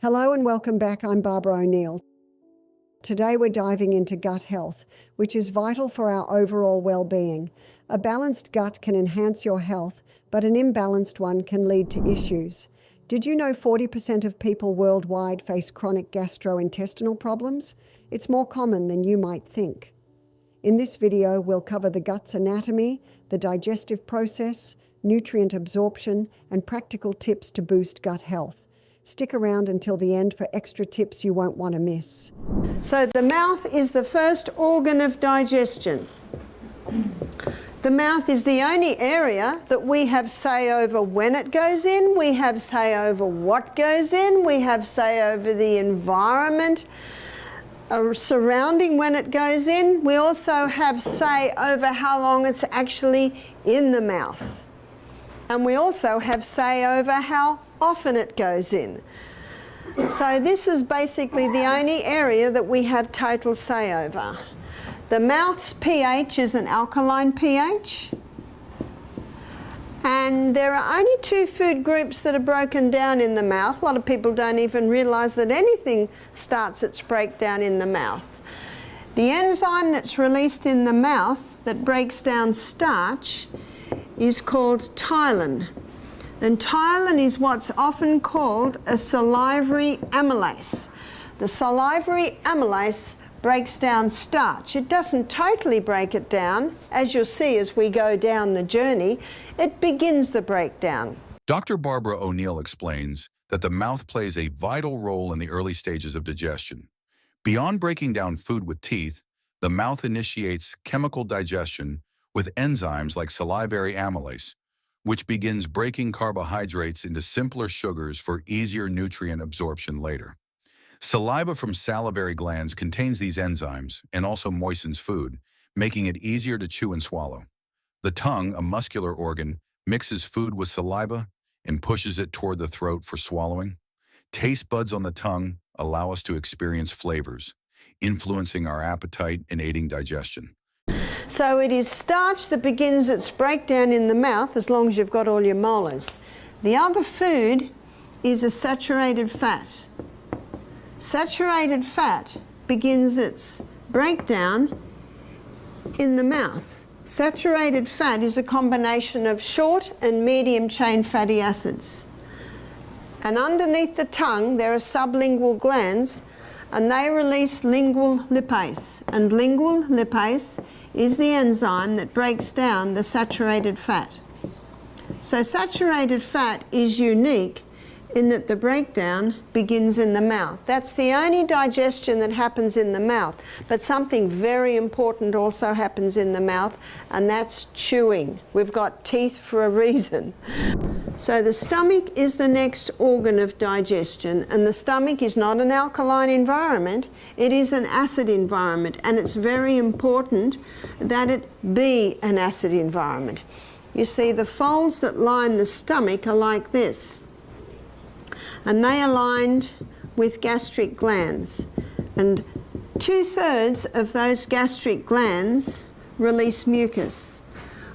Hello and welcome back. I'm Barbara O'Neill. Today we're diving into gut health, which is vital for our overall well-being. A balanced gut can enhance your health, but an imbalanced one can lead to issues. Did you know 40% of people worldwide face chronic gastrointestinal problems? It's more common than you might think. In this video, we'll cover the gut's anatomy, the digestive process, nutrient absorption, and practical tips to boost gut health. Stick around until the end for extra tips you won't want to miss. So the mouth is the first organ of digestion. The mouth is the only area that we have say over when it goes in, we have say over what goes in, we have say over the environment surrounding when it goes in. We also have say over how long it's actually in the mouth. And we also have say over how often it goes in. So this is basically the only area that we have total say over. The mouth's pH is an alkaline pH, and there are only two food groups that are broken down in the mouth. A lot of people don't even realize that anything starts its breakdown in the mouth. The enzyme that's released in the mouth that breaks down starch is called ptyalin. And ptyalin is what's often called a salivary amylase. The salivary amylase breaks down starch. It doesn't totally break it down. As you'll see as we go down the journey, it begins the breakdown. Dr. Barbara O'Neill explains that the mouth plays a vital role in the early stages of digestion. Beyond breaking down food with teeth, the mouth initiates chemical digestion with enzymes like salivary amylase, which begins breaking carbohydrates into simpler sugars for easier nutrient absorption later. Saliva from salivary glands contains these enzymes and also moistens food, making it easier to chew and swallow. The tongue, a muscular organ, mixes food with saliva and pushes it toward the throat for swallowing. Taste buds on the tongue allow us to experience flavors, influencing our appetite and aiding digestion. So it is starch that begins its breakdown in the mouth as long as you've got all your molars. The other food is a saturated fat. Saturated fat begins its breakdown in the mouth. Saturated fat is a combination of short and medium chain fatty acids. And underneath the tongue there are sublingual glands, and they release lingual lipase. And lingual lipase is the enzyme that breaks down the saturated fat. So saturated fat is unique in that the breakdown begins in the mouth. That's the only digestion that happens in the mouth. But something very important also happens in the mouth, and that's chewing. We've got teeth for a reason. So the stomach is the next organ of digestion, and the stomach is not an alkaline environment, it is an acid environment, and it's very important that it be an acid environment. You see, the folds that line the stomach are like this, and they are lined with gastric glands, and 2/3 of those gastric glands release mucus.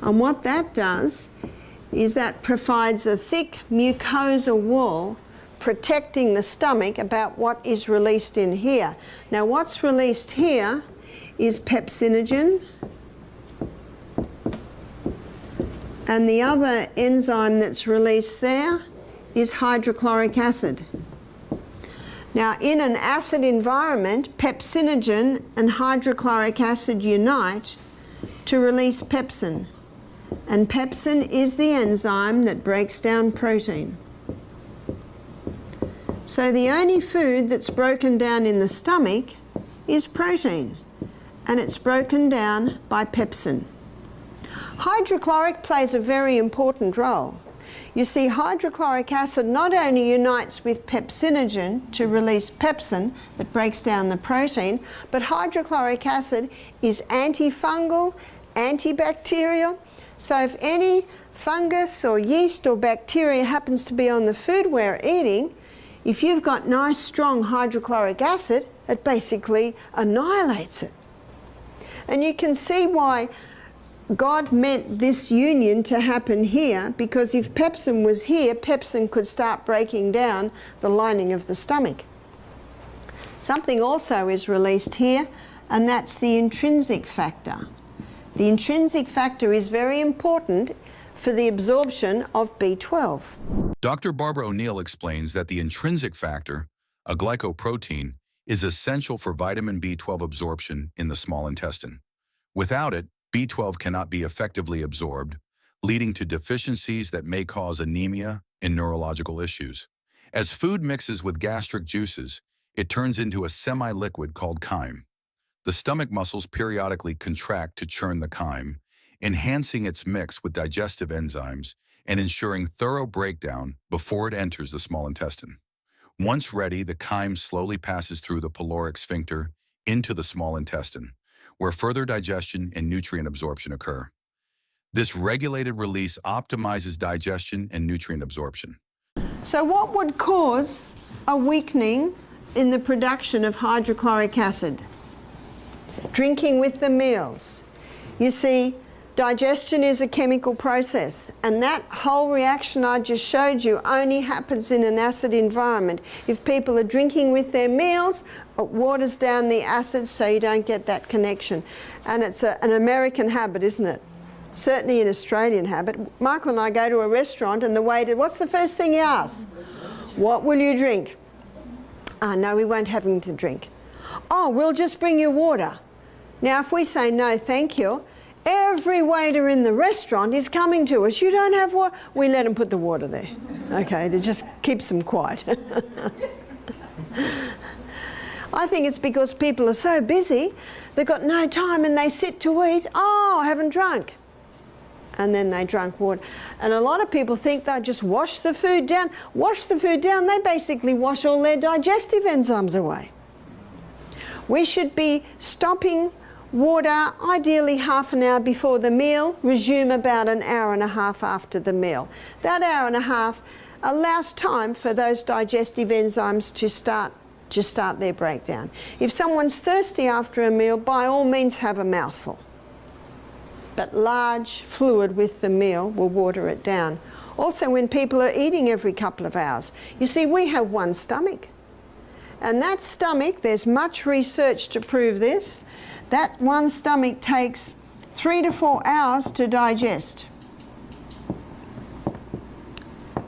And what that does is that provides a thick mucosa wall protecting the stomach about what is released in here. Now what's released here is pepsinogen, and the other enzyme that's released there is hydrochloric acid. Now in an acid environment, pepsinogen and hydrochloric acid unite to release pepsin. And pepsin is the enzyme that breaks down protein. So the only food that's broken down in the stomach is protein, and it's broken down by pepsin. Hydrochloric plays a very important role. You see, hydrochloric acid not only unites with pepsinogen to release pepsin that breaks down the protein, but hydrochloric acid is antifungal, antibacterial. So if any fungus or yeast or bacteria happens to be on the food we're eating, if you've got nice strong hydrochloric acid, it basically annihilates it. And you can see why God meant this union to happen here, because if pepsin was here, pepsin could start breaking down the lining of the stomach. Something also is released here, and that's the intrinsic factor. The intrinsic factor is very important for the absorption of B12. Dr. Barbara O'Neill explains that the intrinsic factor, a glycoprotein, is essential for vitamin B12 absorption in the small intestine. Without it, B12 cannot be effectively absorbed, leading to deficiencies that may cause anemia and neurological issues. As food mixes with gastric juices, it turns into a semi-liquid called chyme. The stomach muscles periodically contract to churn the chyme, enhancing its mix with digestive enzymes and ensuring thorough breakdown before it enters the small intestine. Once ready, the chyme slowly passes through the pyloric sphincter into the small intestine, where further digestion and nutrient absorption occur. This regulated release optimizes digestion and nutrient absorption. So what would cause a weakening in the production of hydrochloric acid? Drinking with the meals. You see, digestion is a chemical process, and that whole reaction I just showed you only happens in an acid environment. If people are drinking with their meals, it waters down the acid so you don't get that connection. And it's an American habit, isn't it? Certainly an Australian habit. Michael and I go to a restaurant and the waiter, what's the first thing he asks? What will you drink? No, we won't have anything to drink. Oh, we'll just bring you water. Now, if we say no, thank you, every waiter in the restaurant is coming to us. You don't have water? We let them put the water there. Okay, that just keeps them quiet. I think it's because people are so busy, they've got no time and they sit to eat. Oh, I haven't drunk. And then they drank water. And a lot of people think they'll just wash the food down. Wash the food down, they basically wash all their digestive enzymes away. We should be stopping water ideally half an hour before the meal, resume about an hour and a half after the meal. That hour and a half allows time for those digestive enzymes to start their breakdown. If someone's thirsty after a meal, by all means have a mouthful. But large fluid with the meal will water it down. Also, when people are eating every couple of hours, you see, we have one stomach. And that stomach, there's much research to prove this, that one stomach takes 3 to 4 hours to digest.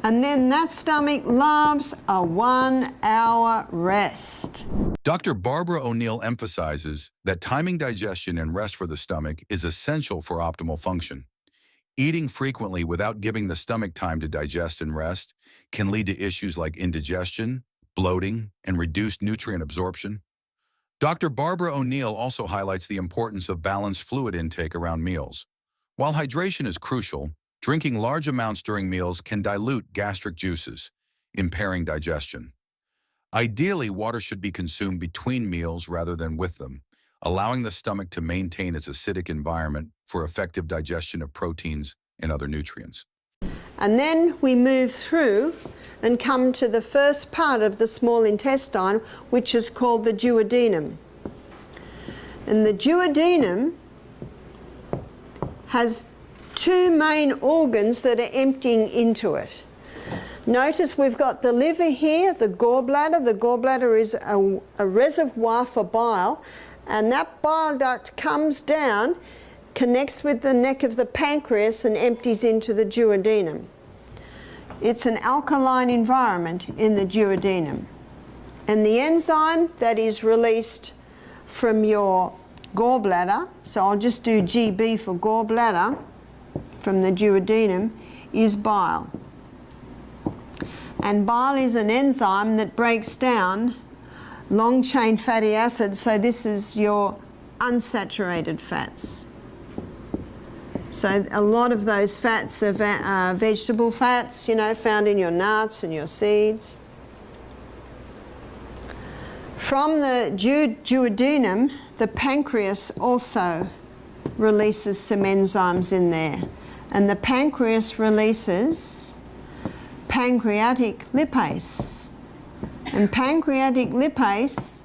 And then that stomach loves a 1 hour rest. Dr. Barbara O'Neill emphasizes that timing digestion and rest for the stomach is essential for optimal function. Eating frequently without giving the stomach time to digest and rest can lead to issues like indigestion, bloating, and reduced nutrient absorption. Dr. Barbara O'Neill also highlights the importance of balanced fluid intake around meals. While hydration is crucial, drinking large amounts during meals can dilute gastric juices, impairing digestion. Ideally, water should be consumed between meals rather than with them, allowing the stomach to maintain its acidic environment for effective digestion of proteins and other nutrients. And then we move through and come to the first part of the small intestine, which is called the duodenum. And the duodenum has 2 main organs that are emptying into it. Notice we've got the liver here, the gallbladder. The gallbladder is a reservoir for bile, and that bile duct comes down, connects with the neck of the pancreas and empties into the duodenum. It's an alkaline environment in the duodenum. And the enzyme that is released from your gallbladder, so I'll just do GB for gallbladder, from the duodenum, is bile. And bile is an enzyme that breaks down long-chain fatty acids, so this is your unsaturated fats. So a lot of those fats are vegetable fats, you know, found in your nuts and your seeds. From the duodenum, the pancreas also releases some enzymes in there. And the pancreas releases pancreatic lipase. And pancreatic lipase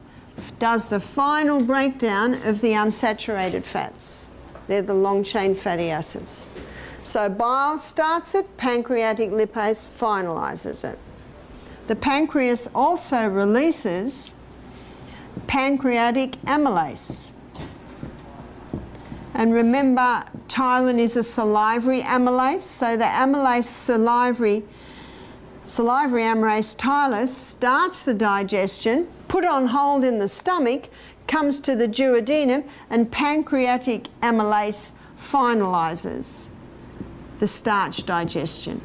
does the final breakdown of the unsaturated fats. They're the long-chain fatty acids. So bile starts it, pancreatic lipase finalizes it. The pancreas also releases pancreatic amylase. And remember, ptyalin is a salivary amylase, so the amylase salivary amylase ptyalase starts the digestion, put on hold in the stomach, comes to the duodenum, and pancreatic amylase finalizes the starch digestion.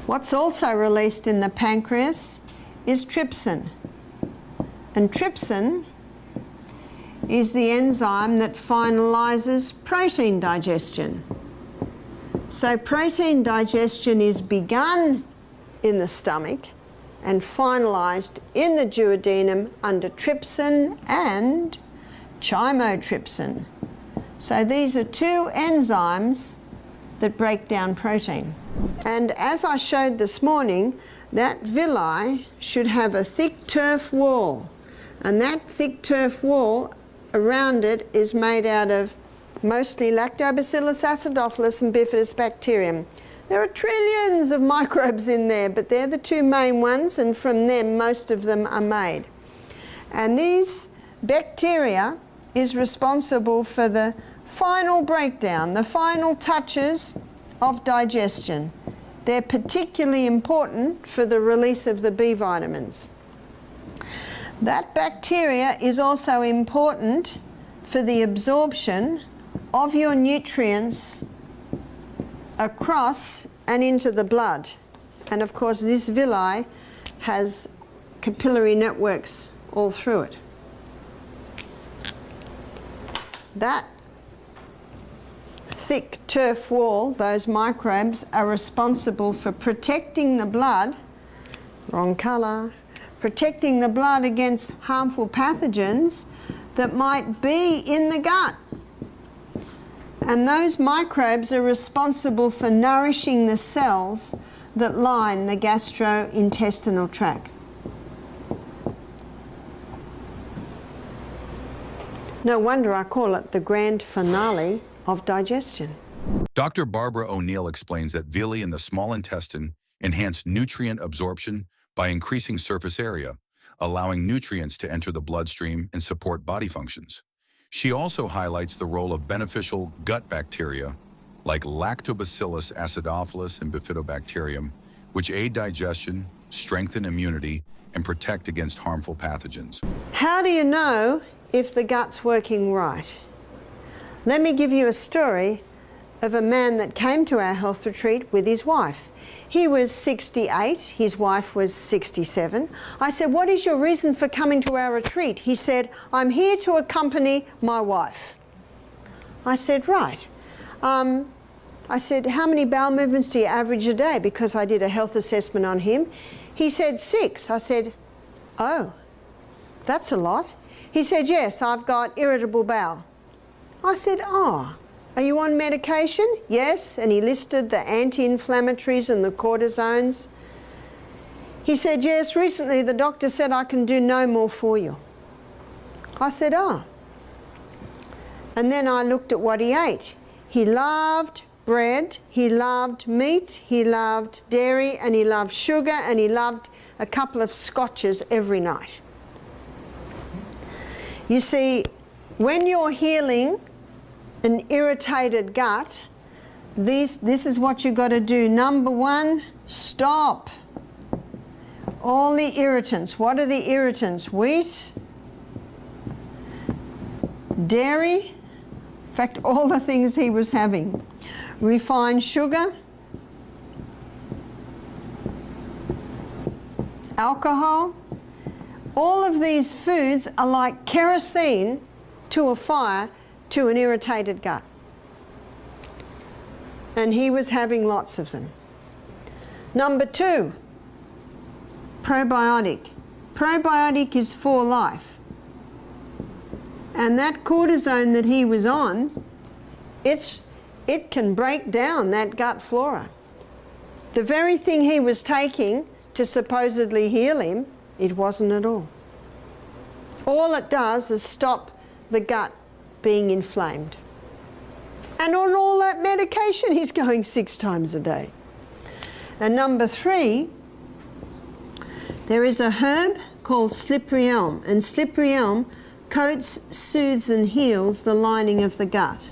What's also released in the pancreas is trypsin. And trypsin is the enzyme that finalizes protein digestion. So protein digestion is begun in the stomach and finalized in the duodenum under trypsin and chymotrypsin. So these are two enzymes that break down protein. And as I showed this morning, that villi should have a thick turf wall. And that thick turf wall around it is made out of mostly Lactobacillus acidophilus and Bifidobacterium. There are trillions of microbes in there, but they're the two main ones, and from them most of them are made. And these bacteria is responsible for the final breakdown, the final touches of digestion. They're particularly important for the release of the B vitamins. That bacteria is also important for the absorption of your nutrients across and into the blood. And of course this villi has capillary networks all through it. That thick turf wall, those microbes, are responsible for protecting the blood, wrong colour, protecting the blood against harmful pathogens that might be in the gut. And those microbes are responsible for nourishing the cells that line the gastrointestinal tract. No wonder I call it the grand finale of digestion. Dr. Barbara O'Neill explains that villi in the small intestine enhance nutrient absorption by increasing surface area, allowing nutrients to enter the bloodstream and support body functions. She also highlights the role of beneficial gut bacteria like Lactobacillus acidophilus and Bifidobacterium, which aid digestion, strengthen immunity, and protect against harmful pathogens. How do you know if the gut's working right? Let me give you a story of a man that came to our health retreat with his wife. He was 68, his wife was 67. I said, "What is your reason for coming to our retreat?" He said, "I'm here to accompany my wife." I said, "Right." I said, "How many bowel movements do you average a day?" Because I did a health assessment on him. He said 6. I said, "Oh, that's a lot." He said, "Yes, I've got irritable bowel." I said, "Oh, are you on medication?" "Yes," and he listed the anti-inflammatories and the cortisones. He said, "Yes, recently the doctor said I can do no more for you." I said, "Oh." And then I looked at what he ate. He loved bread, he loved meat, he loved dairy, and he loved sugar, and he loved a couple of scotches every night. You see, when you're healing an irritated gut, this is what you've got to do. Number 1, stop all the irritants. What are the irritants? Wheat, dairy, in fact, all the things he was having. Refined sugar, alcohol. All of these foods are like kerosene to a fire to an irritated gut. And he was having lots of them. Number 2, probiotic. Probiotic is for life. And that cortisone that he was on, it can break down that gut flora. The very thing he was taking to supposedly heal him, it wasn't at all. All it does is stop the gut being inflamed. And on all that medication, he's going 6 times a day. And number 3, there is a herb called slippery elm, and slippery elm coats, soothes and heals the lining of the gut.